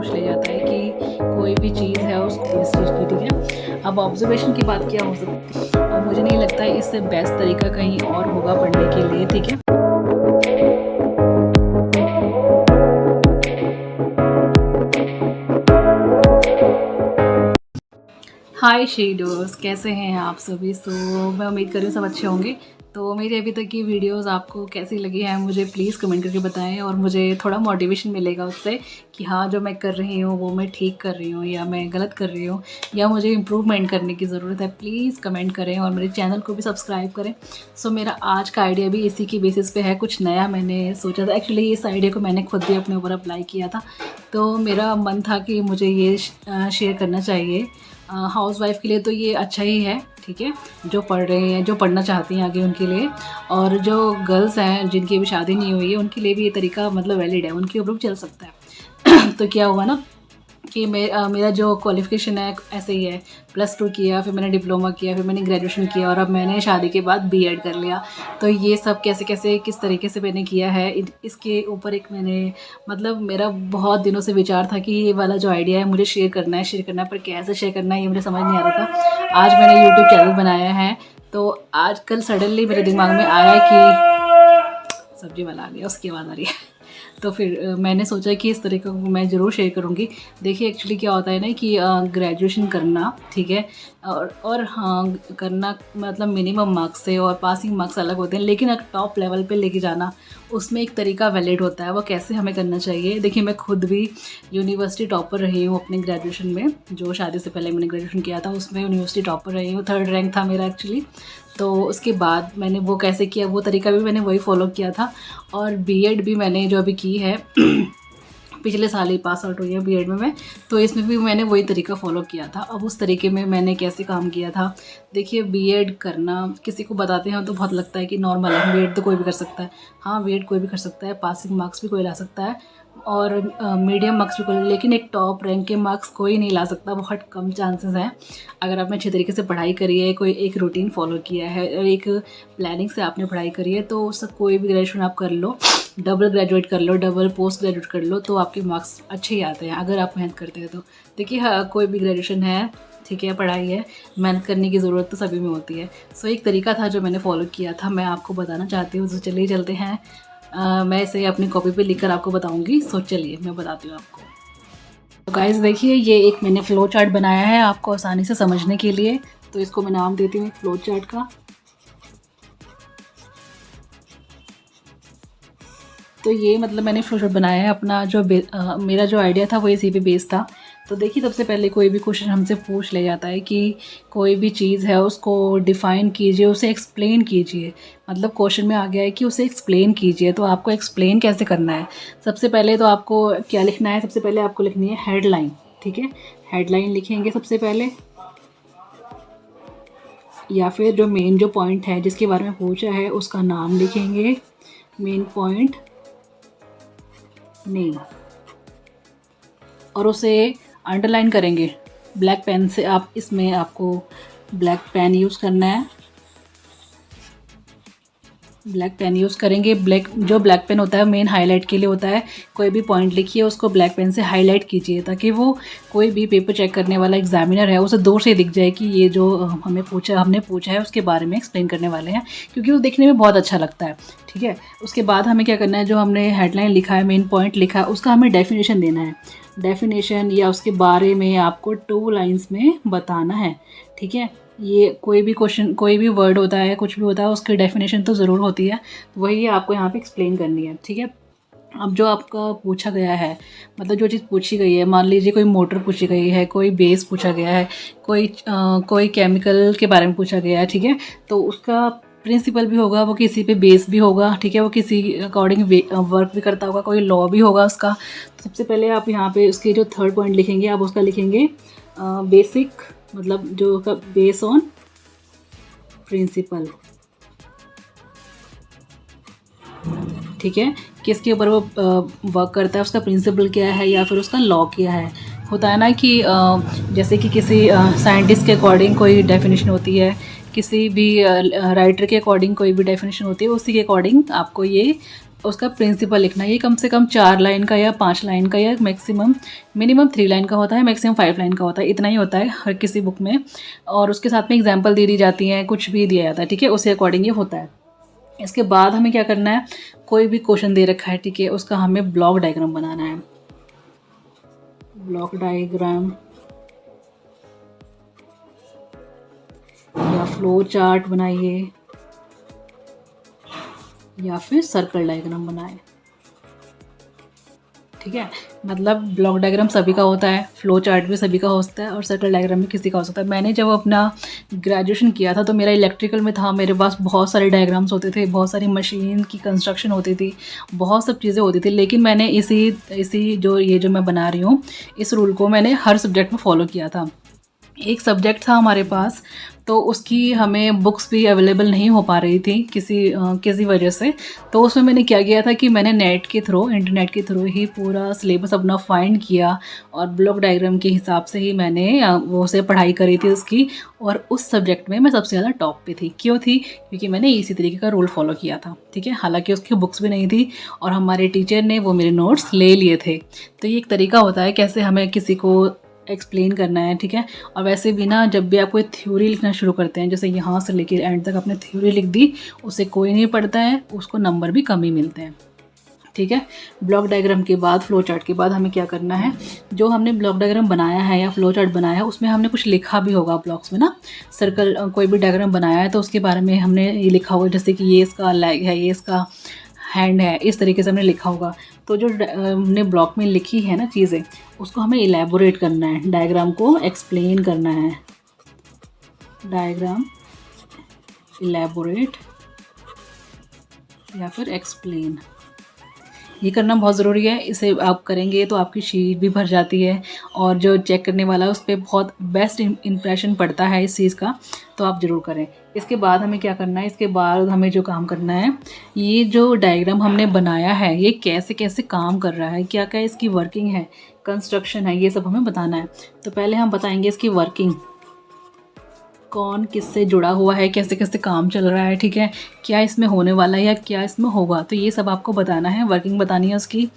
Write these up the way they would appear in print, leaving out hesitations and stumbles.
पूछ लिया जाता है कि कोई भी चीज़ है उसको इस चीज़ की, ठीक है। अब ऑब्जर्वेशन की बात क्या हो सकती है, और मुझे नहीं लगता है इससे बेस्ट तरीका कहीं और होगा पढ़ने के लिए, ठीक है। हाय शेडोज़, कैसे हैं आप सभी। मैं उम्मीद कर रही हूँ सब अच्छे होंगे। तो मेरी अभी तक की वीडियोस आपको कैसी लगी है मुझे प्लीज़ कमेंट करके बताएं, और मुझे थोड़ा मोटिवेशन मिलेगा उससे कि हाँ जो मैं कर रही हूँ वो मैं ठीक कर रही हूँ या मैं गलत कर रही हूँ या मुझे इम्प्रूवमेंट करने की ज़रूरत है। प्लीज़ कमेंट करें और मेरे चैनल को भी सब्सक्राइब करें। मेरा आज का आइडिया भी इसी की बेसिस पे है, कुछ नया मैंने सोचा था। एक्चुअली इस आइडिया को मैंने खुद भी अपने ऊपर अप्लाई किया था, तो मेरा मन था कि मुझे ये शेयर करना चाहिए। हाउसवाइफ के लिए तो ये अच्छा ही है, ठीक है, जो पढ़ रहे हैं, जो पढ़ना चाहती हैं आगे उनके लिए, और जो गर्ल्स हैं जिनकी अभी शादी नहीं हुई है उनके लिए भी ये तरीका मतलब वैलिड है, उनके ऊपर भी चल सकता है। तो क्या हुआ ना कि मेरा जो क्वालिफ़िकेशन है ऐसे ही है, +2 किया, फिर मैंने डिप्लोमा किया, फिर मैंने ग्रेजुएशन किया, और अब मैंने शादी के बाद बीएड कर लिया। तो ये सब कैसे कैसे किस तरीके से मैंने किया है, इसके ऊपर एक मैंने मतलब मेरा बहुत दिनों से विचार था कि ये वाला जो आइडिया है मुझे शेयर करना है, पर कैसे शेयर करना है ये मुझे समझ नहीं आ रहा था। आज मैंने यूट्यूब चैनल बनाया है, तो आज कल सडनली मेरे दिमाग में आया कि सब्जी वाला आ गया, उसकी आवाज़ आ रही है। तो फिर मैंने सोचा कि इस तरीके को मैं ज़रूर शेयर करूँगी। देखिए एक्चुअली क्या होता है ना कि ग्रेजुएशन करना, ठीक है, और हाँ करना मतलब मिनिमम मार्क्स से और पासिंग मार्क्स अलग होते हैं, लेकिन अगर टॉप लेवल पे लेके जाना उसमें एक तरीका वैलिड होता है। वो कैसे हमें करना चाहिए, देखिए मैं खुद भी यूनिवर्सिटी टॉपर रही हूँ अपने ग्रेजुएशन में। जो शादी से पहले मैंने ग्रेजुएशन किया था उसमें यूनिवर्सिटी टॉपर रही हूँ, 3rd रैंक था मेरा एक्चुअली। तो उसके बाद मैंने वो कैसे किया, वो तरीका भी मैंने वही फॉलो किया था। और बीएड भी मैंने जो अभी की है पिछले साल ही पास आउट हुई है बीएड में मैं, तो इसमें भी मैंने वही तरीका फॉलो किया था। अब उस तरीके में मैंने कैसे काम किया था, देखिए बीएड करना किसी को बताते हैं तो बहुत लगता है कि नॉर्मल है, बीएड तो कोई भी कर सकता है। हाँ बीएड कोई भी कर सकता है, पासिंग मार्क्स भी कोई ला सकता है और मीडियम मार्क्स भी कोई, लेकिन एक टॉप रैंक के मार्क्स कोई नहीं ला सकता, बहुत कम चांसेस हैं। अगर आपने अच्छे तरीके से पढ़ाई करी है, कोई एक रूटीन फॉलो किया है और एक प्लानिंग से आपने पढ़ाई करी है, तो सब कोई भी ग्रेजुएशन आप कर लो, डबल ग्रेजुएट कर लो, डबल पोस्ट ग्रेजुएट कर लो, तो आपके मार्क्स अच्छे ही आते हैं अगर आप मेहनत करते हैं तो। देखिए हाँ कोई भी ग्रेजुएशन है, ठीक है, पढ़ाई है, मेहनत करने की ज़रूरत तो सभी में होती है। एक तरीका था जो मैंने फॉलो किया था, मैं आपको बताना चाहती हूँ। तो चलिए चलते हैं, मैं इसे अपनी कॉपी पे लिखकर आपको बताऊँगी। चलिए मैं बताती हूँ आपको। तो गाइस देखिए ये एक मैंने फ़्लो चार्ट बनाया है आपको आसानी से समझने के लिए, तो इसको मैं नाम देती हूँ फ़्लो चार्ट का। तो ये मतलब मैंने फ़्लो चार्ट बनाया है अपना, जो मेरा जो आइडिया था वो इसी पे बेस था। तो देखिए सबसे पहले कोई भी क्वेश्चन हमसे पूछ लिया जाता है कि कोई भी चीज़ है उसको डिफ़ाइन कीजिए, उसे एक्सप्लेन कीजिए। मतलब क्वेश्चन में आ गया है कि उसे एक्सप्लेन कीजिए, तो आपको एक्सप्लेन कैसे करना है। सबसे पहले तो आपको क्या लिखना है, सबसे पहले आपको लिखनी है हेडलाइन, ठीक है। हेडलाइन लिखेंगे सबसे पहले, या फिर जो मेन जो पॉइंट है जिसके बारे में पूछा है उसका नाम लिखेंगे, मेन पॉइंट नेम, और उसे अंडरलाइन करेंगे ब्लैक पेन से। आप इसमें आपको ब्लैक पेन यूज़ करना है, ब्लैक पेन यूज़ करेंगे। जो ब्लैक पेन होता है मेन हाईलाइट के लिए होता है। कोई भी पॉइंट लिखिए उसको ब्लैक पेन से हाईलाइट कीजिए, ताकि वो कोई भी पेपर चेक करने वाला एग्जामिनर है उसे दूर से दिख जाए कि ये जो हमने पूछा है उसके बारे में एक्सप्लेन करने वाले हैं, क्योंकि वो देखने में बहुत अच्छा लगता है, ठीक है। उसके बाद हमें क्या करना है, जो हमने हेडलाइन लिखा है, मेन पॉइंट लिखा है, उसका हमें डेफिनेशन देना है। डेफिनेशन या उसके बारे में आपको 2 लाइन्स में बताना है, ठीक है। ये कोई भी क्वेश्चन, कोई भी वर्ड होता है, कुछ भी होता है, उसकी डेफिनेशन तो ज़रूर होती है, वही आपको यहाँ पे एक्सप्लेन करनी है, ठीक है। अब जो आपका पूछा गया है, मतलब जो चीज़ पूछी गई है, मान लीजिए कोई मोटर पूछी गई है, कोई बेस पूछा गया है, कोई केमिकल के बारे में पूछा गया है, ठीक है, तो उसका प्रिंसिपल भी होगा, वो किसी पे बेस भी होगा, ठीक है, वो किसी अकॉर्डिंग वर्क भी करता होगा, कोई लॉ भी होगा उसका। तो सबसे पहले आप यहाँ पे उसके जो 3rd पॉइंट लिखेंगे, आप उसका लिखेंगे बेसिक, मतलब जो का बेस ऑन प्रिंसिपल, ठीक है, किसके ऊपर वो वर्क करता है, उसका प्रिंसिपल क्या है या फिर उसका लॉ क्या है। होता है ना कि जैसे कि किसी साइंटिस्ट के अकॉर्डिंग कोई डेफिनेशन होती है, किसी भी राइटर के अकॉर्डिंग कोई भी डेफिनेशन होती है, उसी के अकॉर्डिंग आपको ये उसका प्रिंसिपल लिखना है। ये कम से कम 4 लाइन का या 5 लाइन का या मिनिमम 3 लाइन का होता है, मैक्सिमम 5 लाइन का होता है, इतना ही होता है हर किसी बुक में। और उसके साथ में एग्जाम्पल दे दी जाती हैं, कुछ भी दिया जाता है, ठीक है, उसी अकॉर्डिंग ये होता है। इसके बाद हमें क्या करना है, कोई भी क्वेश्चन दे रखा है, ठीक है, उसका हमें ब्लॉक डायग्राम बनाना है। ब्लॉक डायग्राम या फ्लो चार्ट बनाइए या फिर सर्कल डायग्राम बनाएं, ठीक है। मतलब ब्लॉक डायग्राम सभी का होता है, फ्लो चार्ट भी सभी का होता है और सर्कल डायग्राम भी किसी का हो सकता है। मैंने जब अपना ग्रेजुएशन किया था तो मेरा इलेक्ट्रिकल में था, मेरे पास बहुत सारे डायग्राम्स होते थे, बहुत सारी मशीन की कंस्ट्रक्शन होती थी, बहुत सब चीज़ें होती थी। लेकिन मैंने इसी जो मैं बना रही हूँ, इस रूल को मैंने हर सब्जेक्ट में फॉलो किया था। एक सब्जेक्ट था हमारे पास, तो उसकी हमें बुक्स भी अवेलेबल नहीं हो पा रही थी किसी वजह से। तो उसमें मैंने क्या किया था कि मैंने इंटरनेट के थ्रू ही पूरा सिलेबस अपना फाइंड किया और ब्लॉक डायग्राम के हिसाब से ही मैंने वो से पढ़ाई करी थी उसकी। और उस सब्जेक्ट में मैं सबसे ज़्यादा टॉप पे थी। क्यों थी? क्योंकि मैंने इसी तरीके का रूल फॉलो किया था, ठीक है। हालांकि उसकी बुक्स भी नहीं थी और हमारे टीचर ने वो मेरे नोट्स ले लिए थे। तो ये एक तरीका होता है कैसे हमें किसी को एक्सप्लेन करना है, ठीक है। और वैसे भी ना, जब भी आप कोई थ्योरी लिखना शुरू करते हैं, जैसे यहाँ से लेकर एंड तक आपने थ्योरी लिख दी, उसे कोई नहीं पढ़ता है, उसको नंबर भी कम ही मिलते हैं, ठीक है। ब्लॉक डायग्राम के बाद, फ्लो चार्ट के बाद हमें क्या करना है, जो हमने ब्लॉक डायग्राम बनाया है या फ्लो चार्ट बनाया है उसमें हमने कुछ लिखा भी होगा ब्लॉक्स में ना। सर्कल कोई भी डायग्राम बनाया है तो उसके बारे में हमने ये लिखा होगा, जैसे कि ये इसका लेग है, ये इसका हैंड है, इस तरीके से हमने लिखा होगा। तो जो हमने ब्लॉक में लिखी है ना चीज़ें, उसको हमें इलेबोरेट करना है, डायग्राम को एक्सप्लेन करना है। डायग्राम इलेबोरेट या फिर एक्सप्लेन, ये करना बहुत ज़रूरी है। इसे आप करेंगे तो आपकी शीट भी भर जाती है और जो चेक करने वाला है उस पर बहुत बेस्ट इंप्रेशन पड़ता है इस चीज़ का। तो आप ज़रूर करें। इसके बाद हमें क्या करना है, इसके बाद हमें जो काम करना है, ये जो डायग्राम हमने बनाया है ये कैसे कैसे काम कर रहा है, क्या क्या इसकी वर्किंग है, कंस्ट्रक्शन है, ये सब हमें बताना है। तो पहले हम बताएंगे इसकी वर्किंग, कौन किससे जुड़ा हुआ है, कैसे कैसे काम चल रहा है, ठीक है, क्या इसमें होने वाला है या क्या इसमें होगा, तो ये सब आपको बताना है। वर्किंग बतानी है उसकी,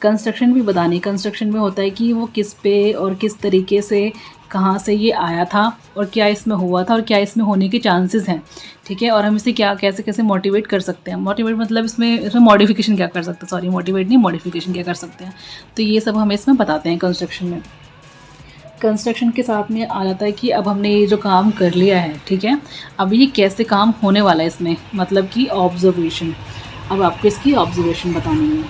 कंस्ट्रक्शन भी बतानी है। कंस्ट्रक्शन में होता है कि वो किस पे और किस तरीके से, कहाँ से ये आया था और क्या इसमें हुआ था और क्या इसमें होने के चांसेस हैं, ठीक है। और हम इसे क्या कैसे कैसे मोटिवेट कर सकते हैं, मोटिवेट मतलब इसमें मॉडिफिकेशन क्या कर सकते हैं, सॉरी मोटिवेट नहीं, मॉडिफिकेशन क्या कर सकते हैं, तो ये सब हम इसमें बताते हैं कंस्ट्रक्शन में। कंस्ट्रक्शन के साथ में आ जाता है कि अब हमने ये जो काम कर लिया है, ठीक है, अब ये कैसे काम होने वाला है इसमें, मतलब कि ऑब्जर्वेशन। अब आपको इसकी ऑब्जर्वेशन बतानी है।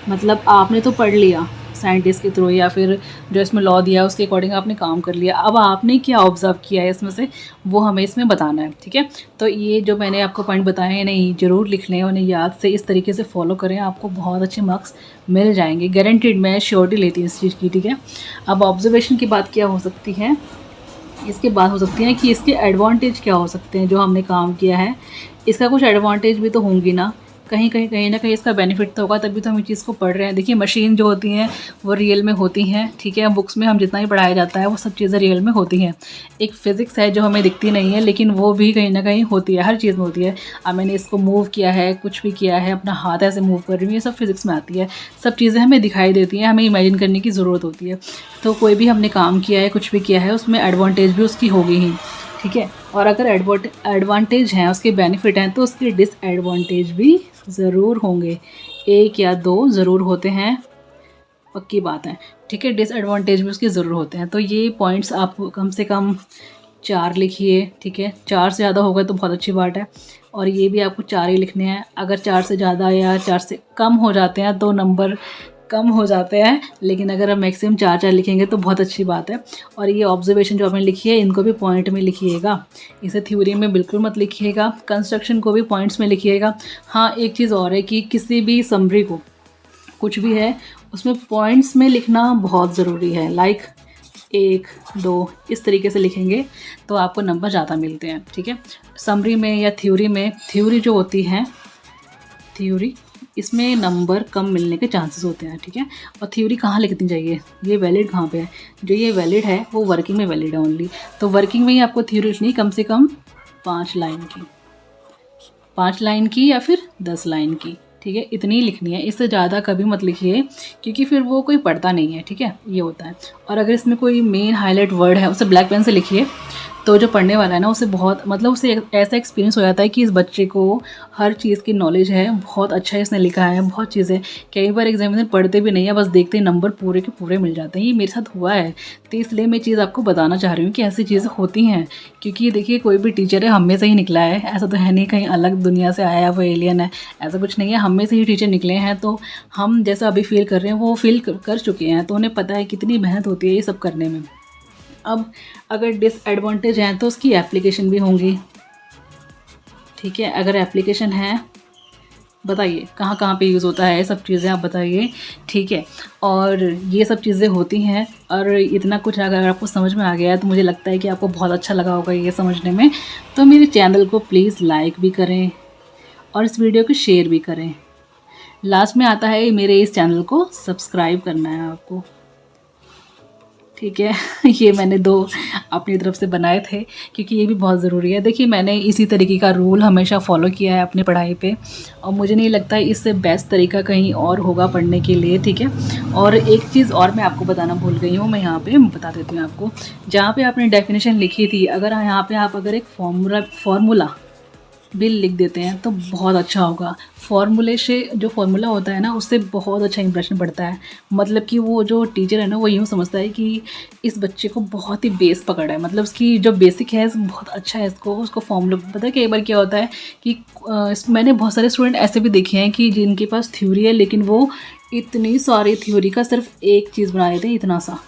मतलब आपने तो पढ़ लिया साइंटिस्ट के थ्रू या फिर जो इसमें लॉ दिया है उसके अकॉर्डिंग आपने काम कर लिया, अब आपने क्या ऑब्जर्व किया है इसमें से, वो हमें इसमें बताना है, ठीक है। तो ये जो मैंने आपको पॉइंट बताए हैं, इन्हें ज़रूर लिख लें, उन्हें याद से इस तरीके से फॉलो करें, आपको बहुत अच्छे मार्क्स मिल जाएंगे, गारंटीड। मैं श्योरिटी लेती हूँ इस चीज़ की, ठीक है। अब ऑब्जर्वेशन की बात क्या हो सकती है, इसके बाद हो सकती है कि इसके एडवांटेज क्या हो सकते हैं, जो हमने काम किया है इसका कुछ एडवांटेज भी तो होंगी ना, कहीं ना कहीं इसका बेनिफिट तो होगा, तभी तो हम इस चीज़ को पढ़ रहे हैं। देखिए, मशीन जो होती हैं वो रियल में होती हैं, ठीक है। बुक्स में हम जितना ही पढ़ाया जाता है वो सब चीज़ें रियल में होती हैं। एक फ़िज़िक्स है जो हमें दिखती नहीं है, लेकिन वो भी कहीं ना कहीं होती है, हर चीज़ में होती है। अब मैंने इसको मूव किया है, कुछ भी किया है, अपना हाथ ऐसे मूव कर रही हूँ, ये सब फिज़िक्स में आती है। सब चीज़ें हमें दिखाई देती हैं, हमें इमेजिन करने की ज़रूरत होती है। तो कोई भी हमने काम किया है, कुछ भी किया है, उसमें एडवांटेज भी उसकी होगी ही, ठीक है। और अगर एडवांटेज हैं, उसके बेनिफिट हैं, तो उसके डिसएडवांटेज भी ज़रूर होंगे, एक या दो ज़रूर होते हैं, पक्की बात है, ठीक है। डिसएडवांटेज भी उसके ज़रूर होते हैं। तो ये पॉइंट्स आप कम से कम 4 लिखिए, ठीक है। 4 से ज़्यादा होगा तो बहुत अच्छी बात है, और ये भी आपको 4 ही लिखने हैं। अगर 4 से ज़्यादा या 4 से कम हो जाते हैं तो नंबर कम हो जाते हैं, लेकिन अगर हम मैक्सिमम 4 लिखेंगे तो बहुत अच्छी बात है। और ये ऑब्जर्वेशन जो आपने लिखी है, इनको भी पॉइंट में लिखिएगा, इसे थ्योरी में बिल्कुल मत लिखिएगा। कंस्ट्रक्शन को भी पॉइंट्स में लिखिएगा। हाँ, एक चीज़ और है कि किसी भी समरी को, कुछ भी है, उसमें पॉइंट्स में लिखना बहुत ज़रूरी है। लाइक 1, 2 इस तरीके से लिखेंगे तो आपको नंबर ज़्यादा मिलते हैं, ठीक है। समरी में या थ्योरी में, थ्योरी जो होती है, थ्योरी इसमें नंबर कम मिलने के चांसेस होते हैं, ठीक है। और थ्योरी कहाँ लिखनी चाहिए, ये वैलिड कहाँ पे है, जो ये वैलिड है वो वर्किंग में वैलिड है ओनली। तो वर्किंग में ही आपको थ्योरी लिखनी कम से कम 5 लाइन की, 5 लाइन की या फिर 10 लाइन की, ठीक है, इतनी ही लिखनी है, इससे ज़्यादा कभी मत लिखिए क्योंकि फिर वो कोई पढ़ता नहीं है। ठीक है, ये होता है। और अगर इसमें कोई मेन हाईलाइट वर्ड है उसे ब्लैक पेन से लिखिए, तो जो पढ़ने वाला है ना उसे बहुत मतलब उसे ऐसा एक्सपीरियंस हो जाता है कि इस बच्चे को हर चीज़ की नॉलेज है, बहुत अच्छा इसने लिखा है, बहुत चीज़ें। कई बार एग्जामिनर पढ़ते भी नहीं है, बस देखते ही नंबर पूरे के पूरे मिल जाते हैं। ये मेरे साथ हुआ है, तो इसलिए मैं चीज़ आपको बताना चाह रही हूँ कि ऐसी चीज़ें होती हैं। क्योंकि देखिए कोई भी टीचर है हम में से ही निकला है, ऐसा तो है नहीं कहीं अलग दुनिया से आया वो एलियन है, ऐसा कुछ नहीं है। हम में से ही टीचर निकले हैं, तो हम जैसा अभी फील कर रहे हैं वो फील कर चुके हैं, तो उन्हें पता है कितनी मेहनत होती है ये सब करने में। अब अगर डिसएडवांटेज हैं तो उसकी एप्लीकेशन भी होंगी। ठीक है, अगर एप्लीकेशन है बताइए कहाँ कहाँ पे यूज़ होता है, ये सब चीज़ें आप बताइए। ठीक है, और ये सब चीज़ें होती हैं, और इतना कुछ अगर आपको समझ में आ गया है तो मुझे लगता है कि आपको बहुत अच्छा लगा होगा ये समझने में। तो मेरे चैनल को प्लीज़ लाइक भी करें और इस वीडियो को शेयर भी करें। लास्ट में आता है मेरे इस चैनल को सब्सक्राइब करना है आपको। ठीक है, ये मैंने 2 अपनी तरफ से बनाए थे क्योंकि ये भी बहुत ज़रूरी है। देखिए मैंने इसी तरीके का रूल हमेशा फॉलो किया है अपनी पढ़ाई पे, और मुझे नहीं लगता इससे बेस्ट तरीका कहीं और होगा पढ़ने के लिए। ठीक है, और एक चीज़ और मैं आपको बताना भूल गई हूँ, मैं यहाँ पे बता देती हूँ आपको। जहाँ पे आपने डेफिनेशन लिखी थी, अगर यहाँ पे आप अगर एक फार्मूला बिल लिख देते हैं तो बहुत अच्छा होगा। फार्मूले से जो फार्मूला होता है ना उससे बहुत अच्छा इंप्रेशन पड़ता है। मतलब कि वो जो टीचर है ना वो यूँ समझता है कि इस बच्चे को बहुत ही बेस पकड़ा है, मतलब उसकी जो बेसिक है बहुत अच्छा है, उसको फार्मूला पता है। कई बार क्या होता है कि मैंने बहुत सारे स्टूडेंट ऐसे भी देखे हैं कि जिनके पास थ्योरी है लेकिन वो इतनी सारी थ्योरी का सिर्फ एक चीज़ बना देते हैं, इतना सा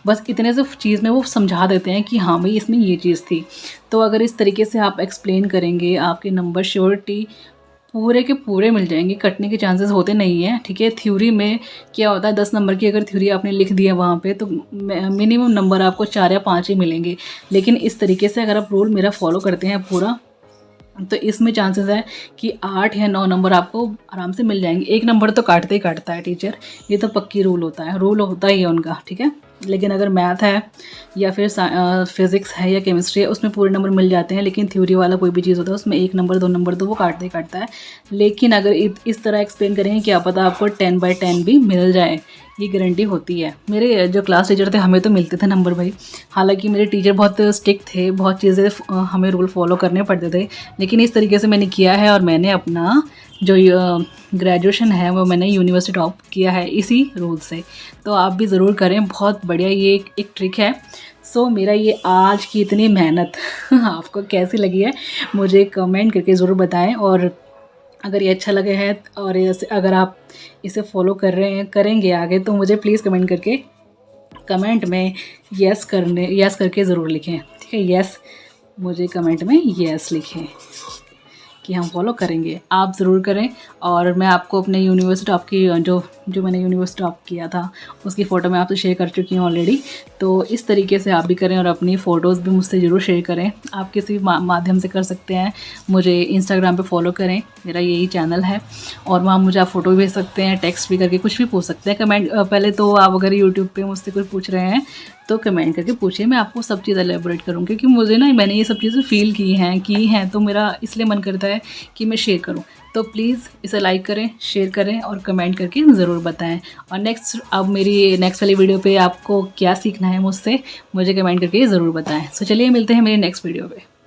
बस इतने से चीज़ में वो समझा देते हैं कि हाँ भाई इसमें ये चीज़ थी। तो अगर इस तरीके से आप एक्सप्लेन करेंगे आपके नंबर श्योरिटी पूरे के पूरे मिल जाएंगे, कटने के चांसेस होते नहीं हैं। ठीक है, थ्योरी में क्या होता है 10 नंबर की अगर थ्योरी आपने लिख दी है वहाँ पे तो मिनिमम नंबर आपको 4 या 5 ही मिलेंगे। लेकिन इस तरीके से अगर आप रूल मेरा फॉलो करते हैं पूरा तो इसमें चांसेस है कि 8 या 9 नंबर आपको आराम से मिल जाएंगे। 1 नंबर तो काटते ही काटता है टीचर, ये तो पक्की रूल होता ही है उनका। ठीक है, लेकिन अगर मैथ है या फिर फिज़िक्स है या केमिस्ट्री है उसमें पूरे नंबर मिल जाते हैं। लेकिन थ्योरी वाला कोई भी चीज़ होता है उसमें 1 नंबर 2 नंबर तो वो काटते ही काटता है। लेकिन अगर इस तरह एक्सप्लेन करेंगे क्या पता आपको 10/10 भी मिल जाए, ये गारंटी होती है। मेरे जो क्लास टीचर थे हमें तो मिलते थे नंबर भाई, हालांकि मेरे टीचर बहुत स्ट्रिक्ट थे, बहुत चीज़ें हमें रूल फॉलो करने पड़ते थे। लेकिन इस तरीके से मैंने किया है और मैंने अपना जो ग्रेजुएशन है वो मैंने यूनिवर्सिटी टॉप किया है इसी रूल से। तो आप भी ज़रूर करें, बहुत बढ़िया ये एक ट्रिक है। सो मेरा ये आज की इतनी मेहनत आपको कैसी लगी है मुझे कमेंट करके ज़रूर बताएं। और अगर ये अच्छा लगे है और अगर आप इसे फॉलो करेंगे आगे तो मुझे प्लीज़ कमेंट में यस करके ज़रूर लिखें। ठीक है, यस मुझे कमेंट में यस लिखें कि हम फॉलो करेंगे। आप ज़रूर करें। और मैं आपको अपने यूनिवर्सिटी टॉप की जो मैंने यूनिवर्सिटी टॉप किया था उसकी फ़ोटो मैं आपसे शेयर कर चुकी हूँ ऑलरेडी। तो इस तरीके से आप भी करें और अपनी फ़ोटोज़ भी मुझसे ज़रूर शेयर करें। आप किसी भी माध्यम से कर सकते हैं। मुझे इंस्टाग्राम पे फॉलो करें, मेरा यही चैनल है, और वहाँ मुझे आप फ़ोटो भेज सकते हैं, टेक्स्ट भी करके कुछ भी पूछ सकते हैं। कमेंट पहले तो आप अगर यूट्यूब पर मुझसे कुछ पूछ रहे हैं तो कमेंट करके पूछिए, मैं आपको सब चीज़ एलेबोरेट करूँ क्योंकि मुझे ना मैंने ये सब चीज़ें फ़ील की हैं तो मेरा इसलिए मन करता है कि मैं शेयर करूँ। तो प्लीज़ इसे लाइक करें, शेयर करें और कमेंट करके ज़रूर बताएं। और अब मेरी नेक्स्ट वाली वीडियो पे आपको क्या सीखना है मुझसे मुझे कमेंट करके ज़रूर बताएं। सो चलिए मिलते हैं मेरी नेक्स्ट वीडियो पे।